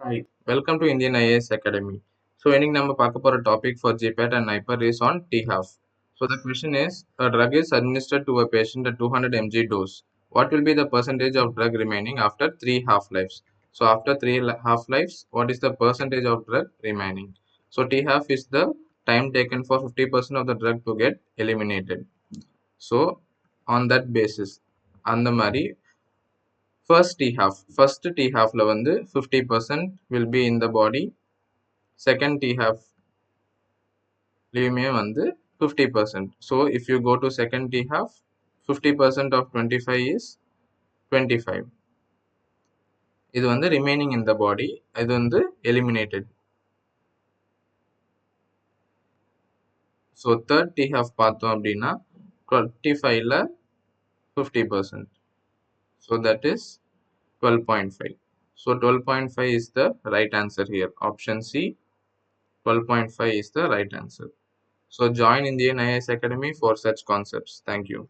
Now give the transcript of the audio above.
Hi, welcome to Indian IAS Academy. So, ending number pakapora topic for GPAT and NIPER is on T-half. So, the question is, a drug is administered to a patient at 200 mg dose. What will be the percentage of drug remaining after 3 half-lives? So, after 3 half-lives, what is the percentage of drug remaining? So, T-half is the time taken for 50% of the drug to get eliminated. So, on that basis, அந்த மாதிரி first T half ல வந்து 50% will be in the body, second T half லையுமே வந்து 50%. So if you go to second T half, 50% of 25 is 25. இது வந்து remaining in the body, இது வந்து eliminated. So third T half பார்த்தோம் அப்படின்னா 25 ல 50%. So that is 12.5. So 12.5 is the right answer here. Option C, 12.5 is the right answer. So join Indian IAS Academy for such concepts. Thank you.